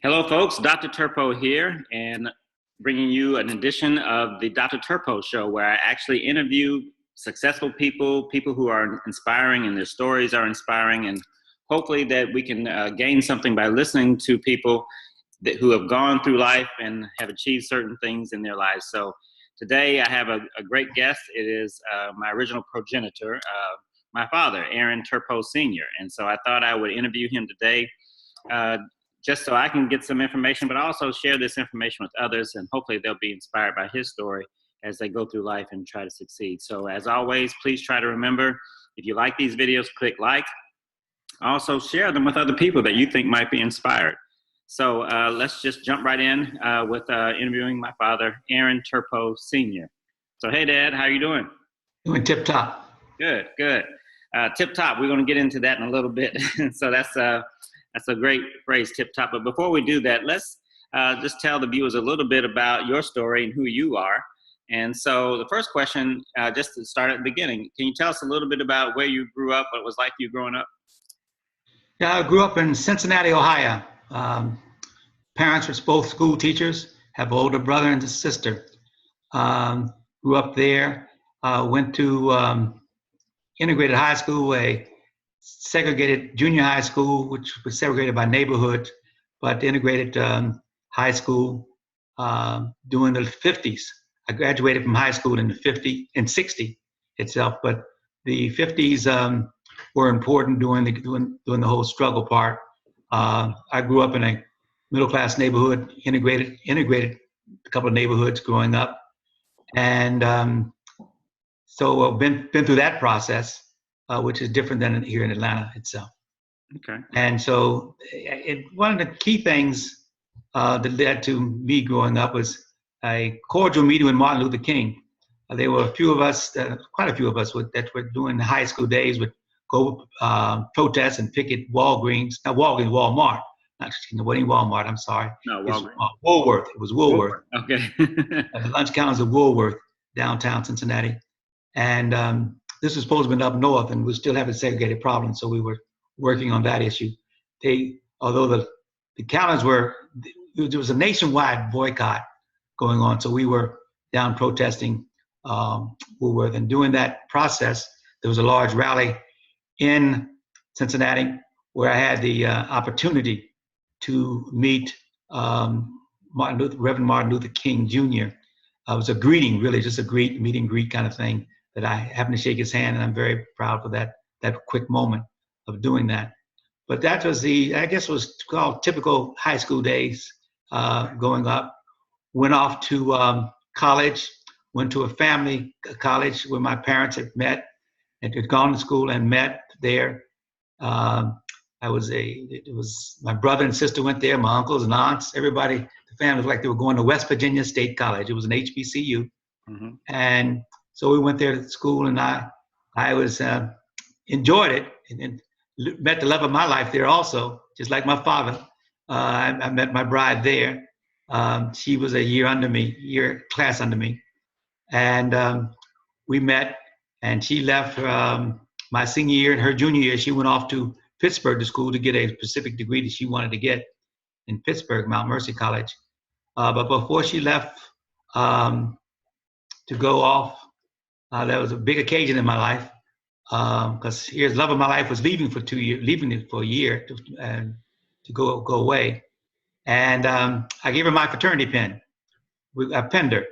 Hello, folks. Dr. Turpeau here, and bringing you an edition of the Dr. Turpeau Show, where I actually interview successful people, people who are inspiring and their stories are inspiring, and hopefully that we can gain something by listening to people who have gone through life and have achieved certain things in their lives. So today I have a great guest. It is my original progenitor, my father, Aaron Turpeau Sr. And so I thought I would interview him today just so I can get some information, but also share this information with others, and hopefully they'll be inspired by his story as they go through life and try to succeed. So as always, please try to remember, if you like these videos, click like. Also share them with other people that you think might be inspired. So let's just jump right in with interviewing my father, Aaron Turpeau Sr. So hey, Dad, how are you doing? Doing tip top. Good, good. Tip top, we're going to get into that in a little bit. So that's a great phrase, tip top. But before we do that, let's just tell the viewers a little bit about your story and who you are. And so the first question, just to start at the beginning, can you tell us a little bit about where you grew up, what it was like you growing up? Yeah, I grew up in Cincinnati, Ohio. Parents were both school teachers, have an older brother and a sister. Grew up there, went to integrated high school, a segregated junior high school, which was segregated by neighborhood, but integrated high school during the 50s. I graduated from high school in the 60 itself, but the 50s were important during the whole struggle part. I grew up in a middle-class neighborhood, integrated a couple of neighborhoods growing up, and so I've been through that process, which is different than here in Atlanta itself. Okay. And so one of the key things that led to me growing up was a cordial meeting with Martin Luther King. There were quite a few of us that were doing the high school days, would go protest and picket Walgreens, not Walgreens, Walmart. Not wasn't Walmart, I'm sorry. No, Walgreens. Woolworth. It was Woolworth. Okay. The lunch counters of Woolworth, downtown Cincinnati. And this was supposed to have been up north, and we still have a segregated problem, so we were working on that issue. Although the calendars there was a nationwide boycott going on, so we were down protesting Woolworth. And during that process, there was a large rally in Cincinnati where I had the opportunity to meet Reverend Martin Luther King Jr. It was a greeting, really, just a meet and greet kind of thing, that I happened to shake his hand, and I'm very proud for that quick moment of doing that. But that was I guess it was called typical high school days growing up. Went off to college, went to a family college where my parents had met and had gone to school and met there. It was my brother and sister went there, my uncles and aunts, everybody, the family was like they were going to West Virginia State College. It was an HBCU. Mm-hmm. And so we went there to school, and I enjoyed it, and met the love of my life there also, just like my father. I met my bride there. She was a class under me. And we met, and she left my senior year, and her junior year, she went off to Pittsburgh to school to get a specific degree that she wanted to get in Pittsburgh, Mount Mercy College. But before she left to go off, that was a big occasion in my life, because here's love of my life was leaving for a year to go away. And I gave her my fraternity pin. I penned her.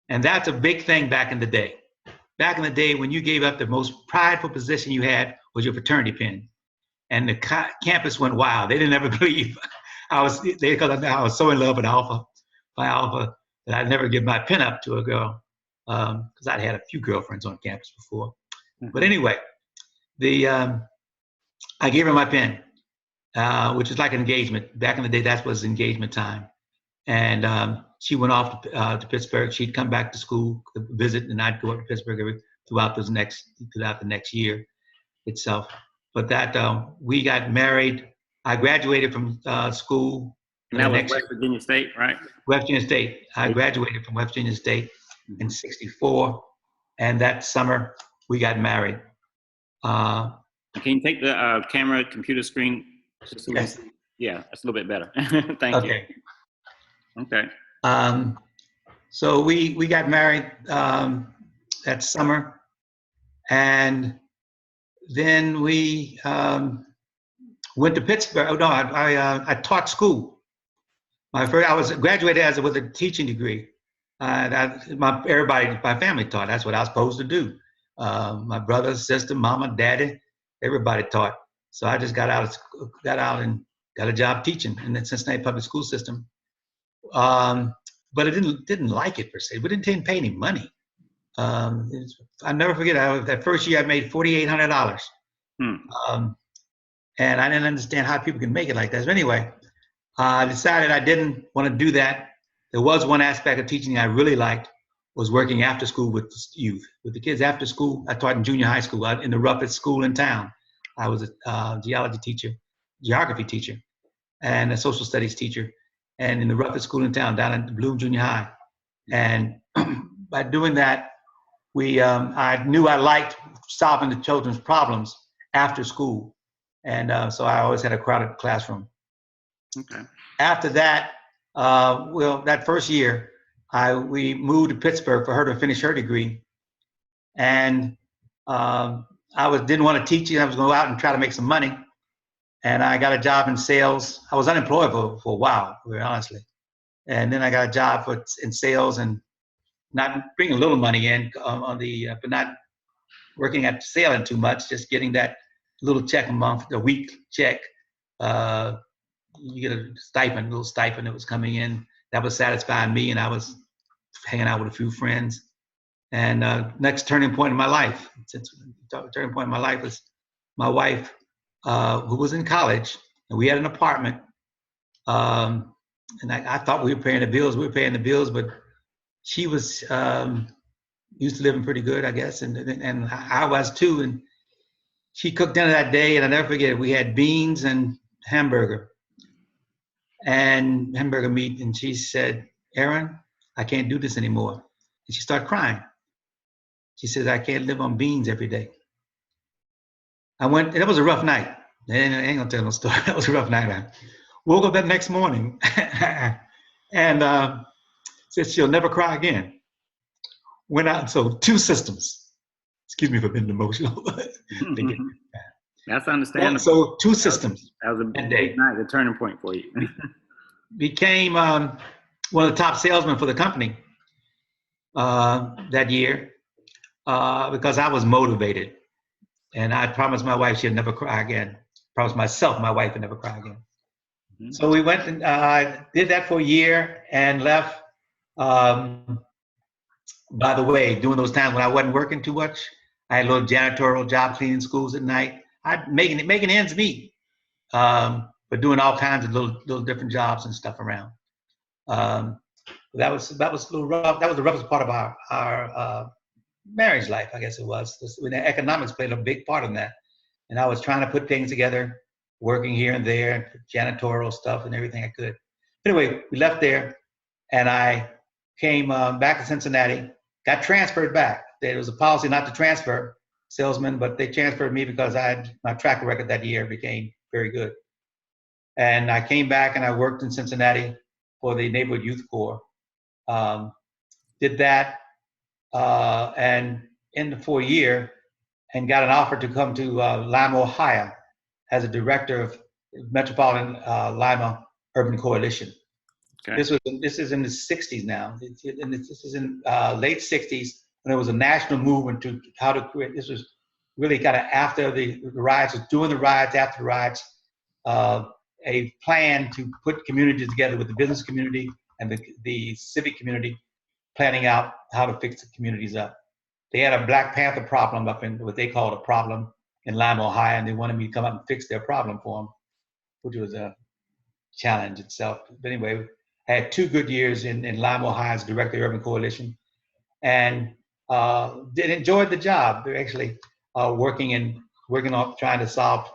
And that's a big thing back in the day. Back in the day, when you gave up, the most prideful position you had was your fraternity pin. And the campus went wild. They didn't ever believe because I was so in love with Alpha that I'd never give my pin up to a girl, because I'd had a few girlfriends on campus before. Mm-hmm. But anyway, I gave her my pin, which is like an engagement. Back in the day, that was engagement time. And she went off to Pittsburgh. She'd come back to school to visit, and I'd go up to Pittsburgh throughout the next year itself. But we got married. I graduated from school. And that was West Virginia State, right? West Virginia State. I graduated from West Virginia State in '64, and that summer we got married. Can you take the camera, computer screen? Yes. Yeah, that's a little bit better. Thank you. Okay. Okay. So we got married that summer, and then we went to Pittsburgh. Oh no, I taught school. I was graduated as with a teaching degree. My family taught. That's what I was supposed to do. My brother, sister, mama, daddy, everybody taught. So I just got out and got a job teaching in the Cincinnati public school system. But I didn't like it per se. We didn't pay any money. I never forget. That first year I made $4,800, and I didn't understand how people can make it like that. So anyway, I decided I didn't want to do that. There was one aspect of teaching I really liked, was working after school with the youth, with the kids after school. I taught in junior high school, in the roughest school in town. I was a geography teacher, and a social studies teacher, and in the roughest school in town, down at Bloom Junior High. And by doing that, I knew I liked solving the children's problems after school, and so I always had a crowded classroom. Okay. After that, that first year, we moved to Pittsburgh for her to finish her degree, and didn't want to teach. I was going to go out and try to make some money, and I got a job in sales. I was unemployed for a while, very honestly, and then I got a job in sales and not bringing a little money in but not working at selling too much, just getting that little check a week check. You get a little stipend that was coming in. That was satisfying me, and I was hanging out with a few friends. And next turning point in my life, turning point in my life was my wife, who was in college, and we had an apartment. And I thought we were paying the bills. We were paying the bills, but she was used to living pretty good, I guess, and I was too. And she cooked dinner that day, and I'll never forget it. We had beans and hamburger meat, and she said, "Aaron, I can't do this anymore." And she started crying. She says, "I can't live on beans every day." It was a rough night. I ain't gonna tell no story. That was a rough night. I woke up that next morning and said she'll never cry again. Went out, so two systems. Excuse me for being emotional. That's understandable. So two systems. That was a big night, a turning point for you. Became one of the top salesmen for the company that year because I was motivated. And I promised my wife she'd never cry again. Promised myself my wife would never cry again. Mm-hmm. So we went and did that for a year and left. By the way, during those times when I wasn't working too much, I had a little janitorial job cleaning schools at night. Making ends meet, but doing all kinds of little different jobs and stuff around. That was a little rough. That was the roughest part of our marriage life, I guess it was. When economics played a big part in that, and I was trying to put things together, working here and there, janitorial stuff and everything I could. Anyway, we left there, and I came back to Cincinnati. Got transferred back. There was a policy not to transfer salesmen, but they transferred me because my track record that year became very good. And I came back and I worked in Cincinnati for the Neighborhood Youth Corps. Did that and for a year, and got an offer to come to Lima, Ohio, as a director of Metropolitan Lima Urban Coalition. Okay. This is in the 60s now. This is in late 60s when there was a national movement to how to create. This was really kind of after the riots, during the riots, after the riots, a plan to put communities together with the business community and the civic community, planning out how to fix the communities up. They had a Black Panther problem up in what they called a problem in Lima, Ohio, and they wanted me to come up and fix their problem for them, which was a challenge itself. But anyway, I had 2 good years in Lima, Ohio as director of Urban Coalition, and enjoyed the job. They're actually working on trying to solve.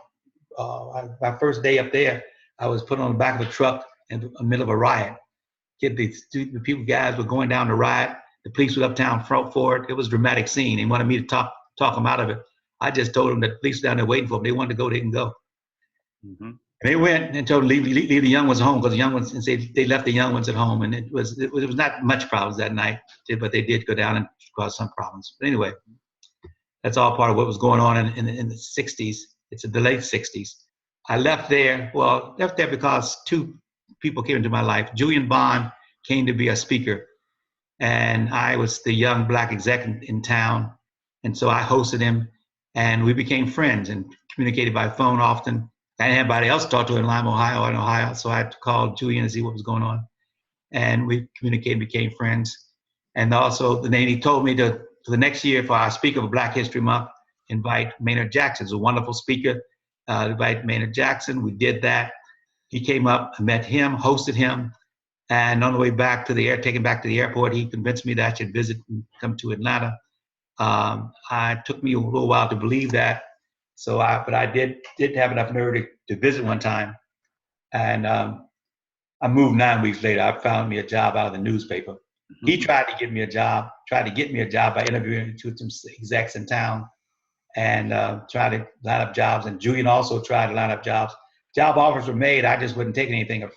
My first day up there, I was put on the back of a truck in the middle of a riot. The guys were going down the riot. The police was uptown front for it. It was a dramatic scene. They wanted me to talk them out of it. I just told them that the police were down there waiting for them. They wanted to go, they can go. Mm-hmm. And they went and told them leave the young ones home, because the young ones, and they left the young ones at home, and it was not much problems that night, but they did go down and cause some problems. But anyway, that's all part of what was going on in the 60s. It's the late 60s. I left there because two people came into my life. Julian Bond came to be a speaker, and I was the young black exec in town. And so I hosted him, and we became friends and communicated by phone often. I didn't have anybody else to talk to in Lima, Ohio, so I had to call Julian to see what was going on. And we communicated, became friends. And also, then he told me for the next year, for our speaker for Black History Month, invite Maynard Jackson. He's a wonderful speaker. Invite Maynard Jackson. We did that. He came up, I met him, hosted him. And on the way back to taken back to the airport, he convinced me that I should visit and come to Atlanta. It took me a little while to believe that. But I did have enough nerve to visit one time. And I moved 9 weeks later. I found me a job out of the newspaper. Mm-hmm. He tried to get me a job by interviewing with some execs in town, and tried to line up jobs. And Julian also tried to line up jobs. Job offers were made. I just wouldn't take anything. I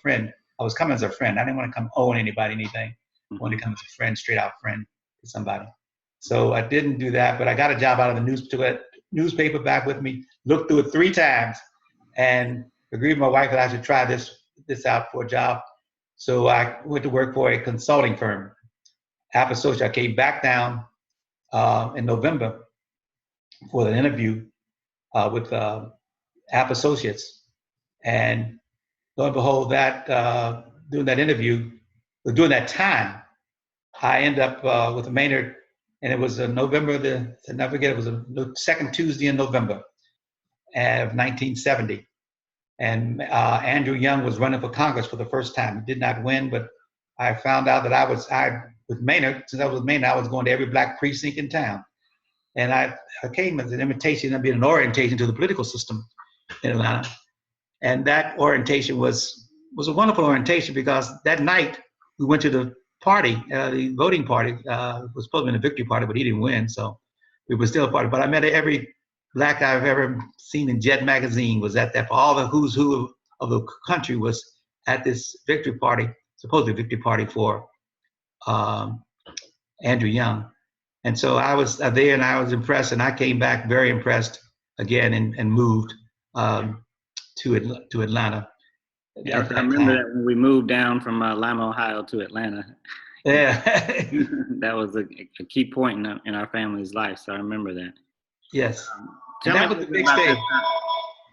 was coming as a friend. I didn't want to come owing anybody anything. I wanted to come as a friend, straight out friend to somebody. So I didn't do that, but I got a job out of the newspaper back with me, looked through it 3 times, and agreed with my wife that I should try this out for a job. So I went to work for a consulting firm, App Associates. I came back down in November for an interview with App Associates. And lo and behold, during that interview, during that time, I ended up with Maynard, and it was November, I'll never forget, it was the second Tuesday in November of 1970. And Andrew Young was running for Congress for the first time. He did not win, but I found out that with Maynard, since I was with Maynard, I was going to every black precinct in town. And I came as an invitation, an orientation to the political system in Atlanta. And that orientation was a wonderful orientation, because that night we went to the party, the voting party. It was supposed to be the victory party, but he didn't win, so it was still a party. But I met every black I've ever seen in Jet magazine was at that. All the who's who of the country was at this victory party, supposedly victory party for Andrew Young. And so I was there, and I was impressed, and I came back very impressed again, and moved to Atlanta. Yeah, I remember that when we moved down from Lima, Ohio to Atlanta. Yeah. That was a key point in our family's life, so I remember that. Yes. That was the big stage.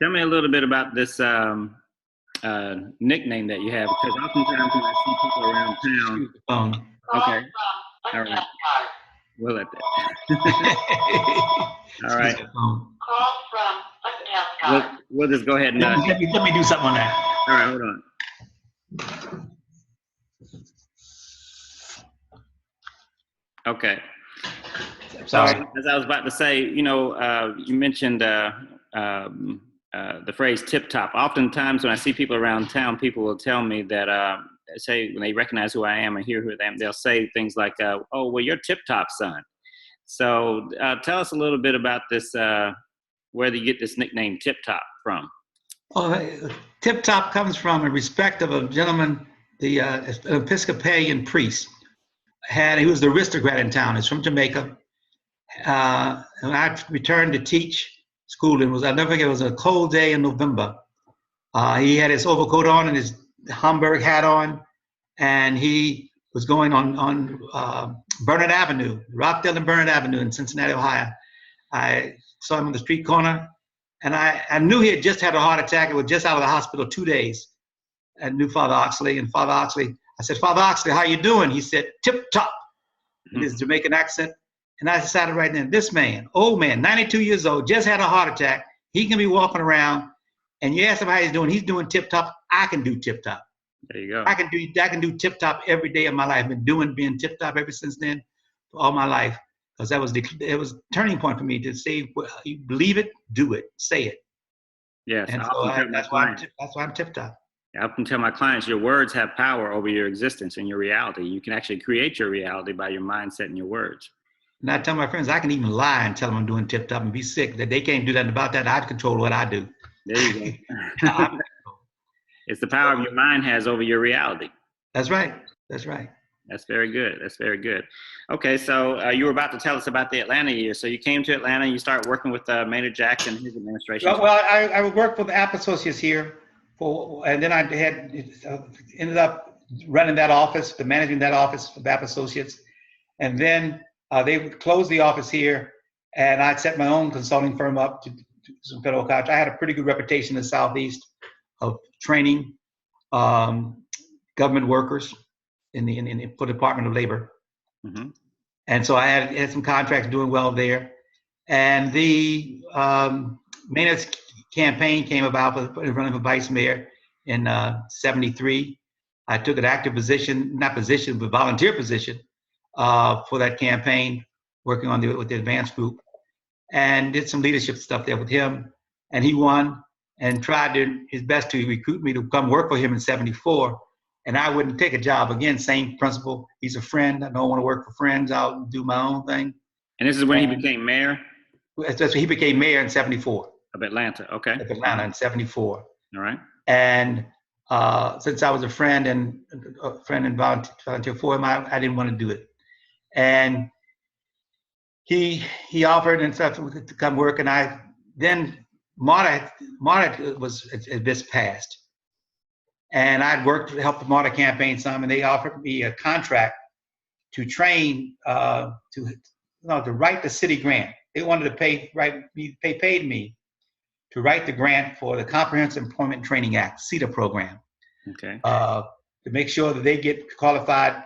Tell me a little bit about this nickname that you have, because oftentimes when I see people around town. Okay. All right. We'll let that. All right. We'll just go ahead and let me do something on that. All right, hold on. Okay. Sorry. So, as I was about to say, you mentioned the phrase "tip top." Oftentimes, when I see people around town, people will tell me that, say when they recognize who I am and hear who I am, they'll say things like, "Oh, well, you're tip top, son." So, tell us a little bit about this. Where do you get this nickname "tip top" from? Oh, tip top comes from a respect of a gentleman, the Episcopalian priest. He was the aristocrat in town. He's from Jamaica. And I returned to teach school. I'll never forget, it was a cold day in November. He had his overcoat on and his Hamburg hat on, and he was going on Burnett Avenue, Rockdale and Burnett Avenue in Cincinnati, Ohio. I saw him on the street corner, and I knew he had just had a heart attack. He was just out of the hospital 2 days. I knew Father Oxley, and Father Oxley, I said, "Father Oxley, how you doing?" He said, "Tip top," in his Jamaican accent. And I decided right then, this man, old man, 92 years old, just had a heart attack. He can be walking around, and you ask him how he's doing. He's doing tip top. I can do tip top. There you go. I can do tip top every day of my life. I've been being tip top ever since then, for all my life, because it was a turning point for me to say, well, you believe it, do it, say it. Yes. And so that's why I'm tip top. I often tell my clients, your words have power over your existence and your reality. You can actually create your reality by your mindset and your words. And I tell my friends, I can even lie and tell them I'm doing tip top and be sick. That they can't do that about that. I control what I do. There you go. It's the power of your mind has over your reality. That's right. That's right. That's very good. That's very good. Okay, so you were about to tell us about the Atlanta year. So you came to Atlanta, you started working with Maynard Jackson, his administration. Well, I worked for the App Associates here, and then I ended up running that office, managing that office for the App Associates, and then they closed the office here, and I set my own consulting firm up to do some federal contracts. I had a pretty good reputation in the Southeast of training government workers for the Department of Labor. Mm-hmm. And so I had some contracts doing well there. And the Maynard's campaign came about for running for vice mayor in 73. I took an active position, not position, but volunteer position for that campaign, working on with the advanced group, and did some leadership stuff there with him. And he won and tried his best to recruit me to come work for him in 74. And I wouldn't take a job. Again, same principle. He's a friend. I don't want to work for friends. I'll do my own thing. And this is when he became mayor? That's when he became mayor in 74. Of Atlanta, okay. Of Atlanta in 74. All right. And since I was a friend and volunteer for him, I didn't want to do it. And he offered and stuff to come work. And then Marta had just passed. And I'd worked to help the Marta campaign some, and they offered me a contract to train to write the city grant. They wanted to paid me to write the grant for the Comprehensive Employment Training Act, CETA program. Okay. To make sure that they get qualified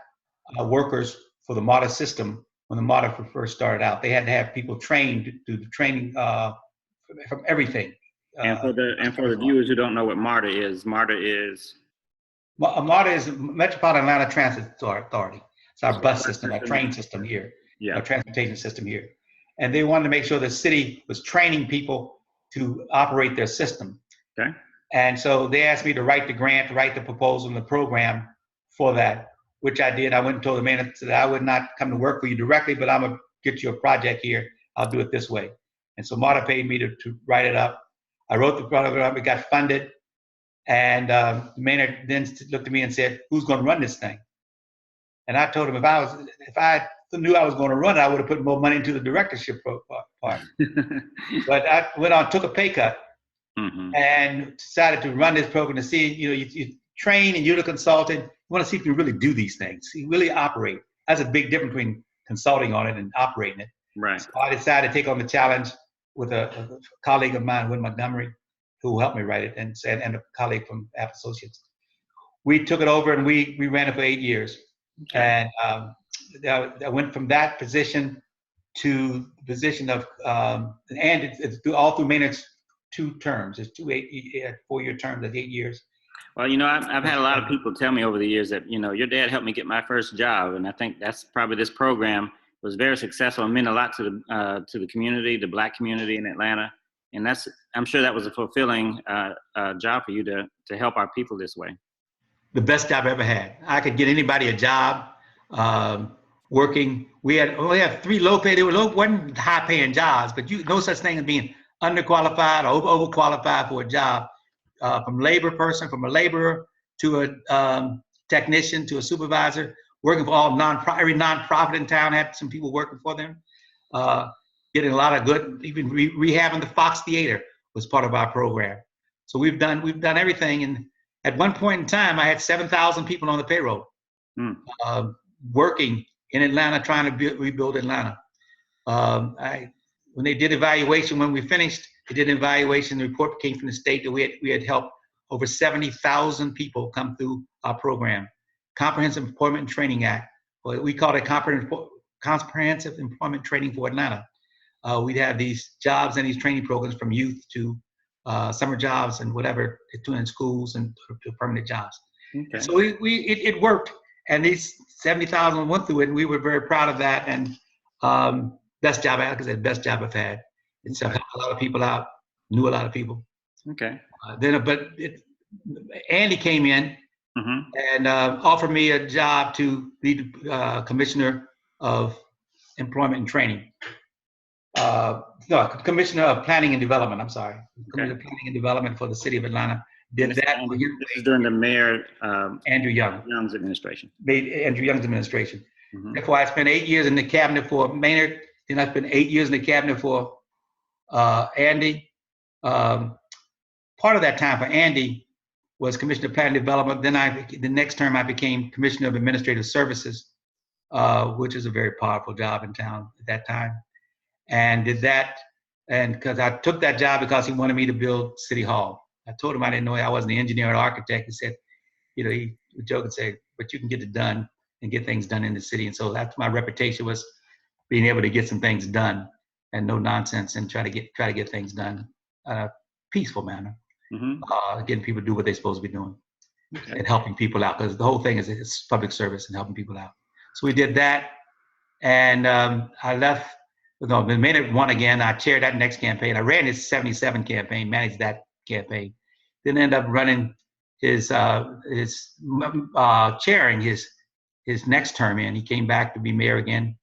workers for the MARTA system when the MARTA first started out. They had to have people trained to do the training from everything. And for the viewers who don't know what MARTA is Metropolitan Atlanta Transit Authority. It's our bus system, our train system here, our transportation system here. And they wanted to make sure the city was training people to operate their system. Okay. And so they asked me to write the grant, write the proposal and the program for that, which I did. I went and told the manager that I would not come to work for you directly, but I'm gonna get you a project here. I'll do it this way. And so Marta paid me to write it up. I wrote the project up, it got funded. And the mayor then looked at me and said, "Who's going to run this thing?" And I told him if I knew I was going to run it, I would have put more money into the directorship part. But I went on, took a pay cut, and decided to run this program to see, you train and you're the consultant. You want to see if you really do these things, you really operate. That's a big difference between consulting on it and operating it. Right. So I decided to take on the challenge with a colleague of mine, Win Montgomery, who helped me write it, and a colleague from App Associates. We took it over and we ran it for 8 years. Okay. And I went from that position to the position of, and it's all through Maynard's 2 terms. It's 4-year terms of 8 years. Well, I've had a lot of people tell me over the years that, your dad helped me get my first job. And I think that's probably this program was very successful and meant a lot to the community, the Black community in Atlanta. And I'm sure that was a fulfilling job for you to help our people this way. The best job I ever had. I could get anybody a job working. We only have 3 located. There wasn't high-paying jobs, but no such thing as being underqualified or overqualified for a job. From a laborer to a technician to a supervisor, working for every nonprofit in town had some people working for them. Getting a lot of good, even rehabbing the Fox Theater was part of our program. So we've done everything. And at one point in time, I had 7,000 people on the payroll working in Atlanta, trying to rebuild Atlanta. When they did evaluation, when we finished, they did an evaluation. The report came from the state that we had helped over 70,000 people come through our program, Comprehensive Employment and Training Act. We called it Comprehensive Employment Training for Atlanta. We'd have these jobs and these training programs from youth to summer jobs and whatever, to schools and to permanent jobs. Okay. So it worked, and these 70,000 went through it, and we were very proud of that. And best job best job I've had. It's helped a lot of people out, knew a lot of people. Okay. Andy came in and offered me a job to be commissioner of employment and training. Commissioner of planning and development. I'm sorry, Commissioner of planning and development for the city of Atlanta. Did that for his this is during the Mayor Andrew Young's administration. Andrew Young's administration. Mm-hmm. Therefore, I spent 8 years in the cabinet for Maynard. Then I spent 8 years in the cabinet for Andy. Part of that time for Andy was Commissioner of Planning Development. Then the next term I became Commissioner of Administrative Services, which is a very powerful job in town at that time. And did that, and because I took that job because he wanted me to build City Hall. I told him I didn't know I wasn't an engineer or architect. He said, he would joke and say, but you can get it done and get things done in the city. And so that's my reputation, was being able to get some things done and no nonsense, and try to get things done in a peaceful manner. Mm-hmm. Getting people to do what they're supposed to be doing, okay. and helping people out, because the whole thing is it's public service and helping people out. So we did that, and I left. No, Maynard won again. I chaired that next campaign. I ran his 77 campaign, managed that campaign. Then ended up running chairing his next term in. He came back to be mayor again,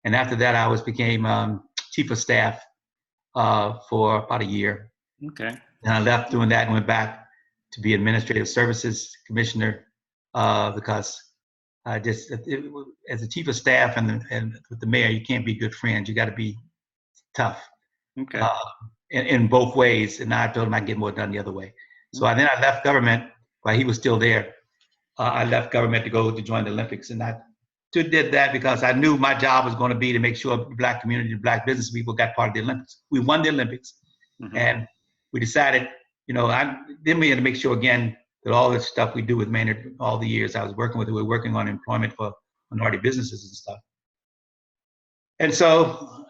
and after that, I became chief of staff for about a year. Okay. And I left doing that and went back to be administrative services commissioner because I just, as a chief of staff and with the mayor, you can't be good friends. You got to be tough. Okay. In both ways. And I told him I'd get more done the other way. So then I left government while he was still there. I left government to join the Olympics, and I did that because I knew my job was going to be to make sure the Black community, the Black business people got part of the Olympics. We won the Olympics, mm-hmm. and we decided, then we had to make sure again that all this stuff we do with Maynard, all the years I was working with it, we were working on employment for minority businesses and stuff. And so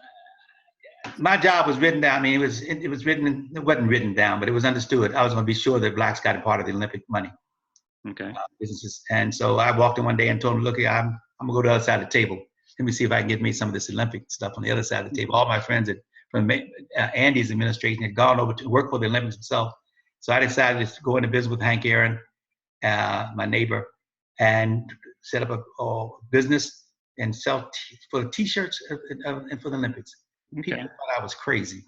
my job was written down. I mean, it wasn't written down, but it was understood. I was going to be sure that Blacks got a part of the Olympic money. Okay. Businesses. And so I walked in one day and told him, look, I'm going to go to the other side of the table. Let me see if I can get me some of this Olympic stuff on the other side of the table. All my friends from Andy's administration had gone over to work for the Olympics himself. So I decided to go into business with Hank Aaron, my neighbor, and set up a business and sell for the T-shirts and for the Olympics. Okay. People thought I was crazy.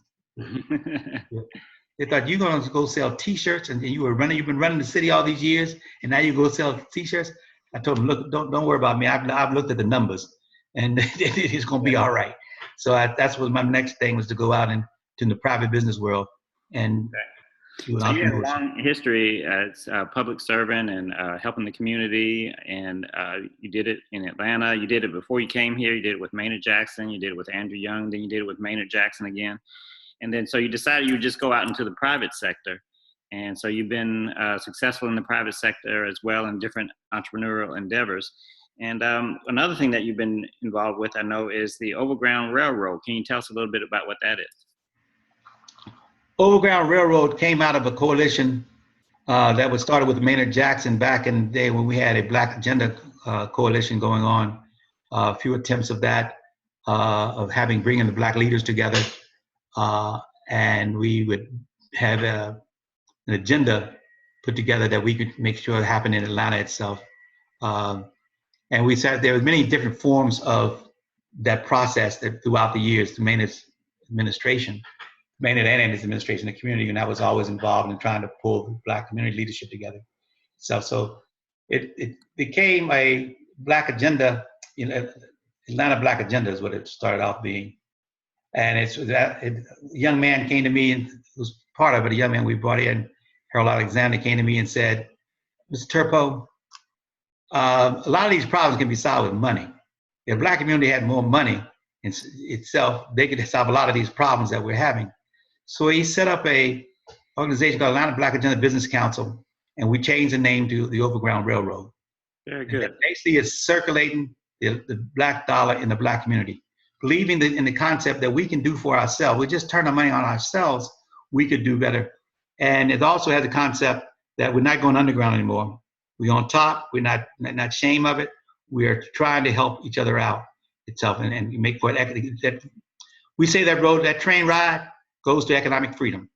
They thought, you're going to go sell T-shirts, and you've been running the city all these years, and now you go sell T-shirts. I told them, look, don't worry about me. I've looked at the numbers, and it's going to be all right. So that's what my next thing was, to go out into the private business world and do So you have a long history as a public servant and helping the community, and you did it in Atlanta. You did it before you came here. You did it with Maynard Jackson. You did it with Andrew Young. Then you did it with Maynard Jackson again. And then so you decided you would just go out into the private sector. And so you've been successful in the private sector as well in different entrepreneurial endeavors. And another thing that you've been involved with, I know, is the Overground Railroad. Can you tell us a little bit about what that is? Overground Railroad came out of a coalition that was started with Maynard Jackson back in the day when we had a Black Agenda coalition going on. A few attempts of that, of bringing the Black leaders together. And we would have an agenda put together that we could make sure it happened in Atlanta itself. And we said there were many different forms of that process that throughout the years, the Maynard's administration, Maynard and his administration, the community, and I was always involved in trying to pull the Black community leadership together. So it became a Black agenda, Atlanta Black Agenda is what it started off being. And a young man came to me, and was part of it, a young man we brought in, Harold Alexander, came to me and said, Mr. Turpeau, a lot of these problems can be solved with money. If the Black community had more money in itself, they could solve a lot of these problems that we're having. So he set up a organization called Atlanta Black Agenda Business Council, and we changed the name to the Overground Railroad. Very good. Basically, it's circulating the Black dollar in the Black community, believing in the concept that we can do for ourselves. We just turn our money on ourselves, we could do better. And it also has a concept that we're not going underground anymore. We're on top. We're not ashamed of it. We are trying to help each other out itself and make for it. We say that train ride goes to economic freedom.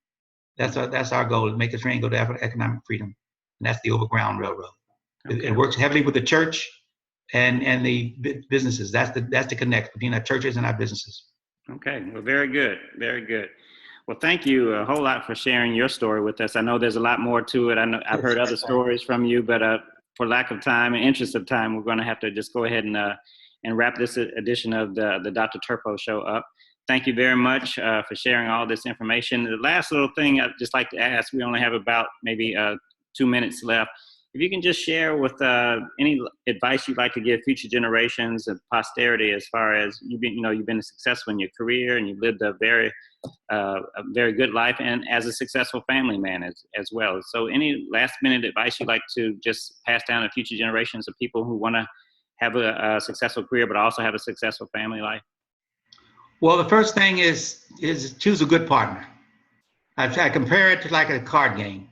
That's our goal, to make the train go to economic freedom. And that's the Overground Railroad. Okay. It works heavily with the church and the businesses. That's the connect between our churches and our businesses. Okay, well, very good, very good. Well, thank you a whole lot for sharing your story with us. I know there's a lot more to it. I know I've heard other stories from you, but for lack of time and interest of time, we're going to have to just go ahead and wrap this edition of the Dr. Turpeau Show up. Thank you very much for sharing all this information. The last little thing I'd just like to ask, we only have about maybe 2 minutes left. If you can just share with any advice you'd like to give future generations of posterity, as far as you've been successful in your career and you've lived a very good life, and as a successful family man as well. So any last minute advice you'd like to just pass down to future generations of people who want to have a successful career, but also have a successful family life? Well, the first thing is choose a good partner. I compare it to like a card game.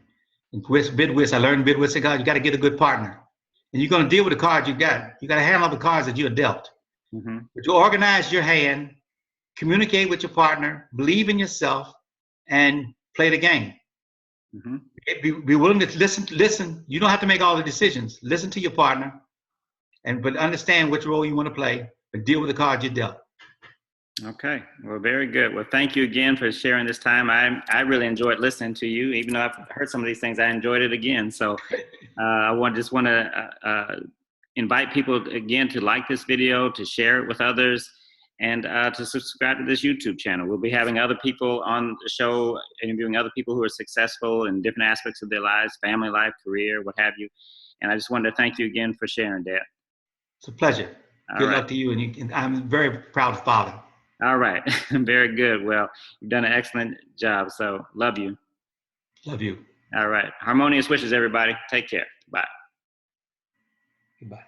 In Bidwits, I learned Bidwits, you got to get a good partner. And you're going to deal with the cards you got. You got to handle the cards that you're dealt. Mm-hmm. But you organize your hand, communicate with your partner, believe in yourself, and play the game. Mm-hmm. Be willing to listen. You don't have to make all the decisions. Listen to your partner, but understand which role you want to play, but deal with the cards you're dealt. Okay, well, very good. Well, thank you again for sharing this time. I really enjoyed listening to you. Even though I've heard some of these things, I enjoyed it again. So I want to invite people again to like this video, to share it with others, and to subscribe to this YouTube channel. We'll be having other people on the show, interviewing other people who are successful in different aspects of their lives, family life, career, what have you. And I just wanted to thank you again for sharing, Dad. It's a pleasure. Good luck to you, and I'm very proud father. All right. Very good. Well, you've done an excellent job. So love you. Love you. All right. Harmonious wishes, everybody. Take care. Bye. Goodbye.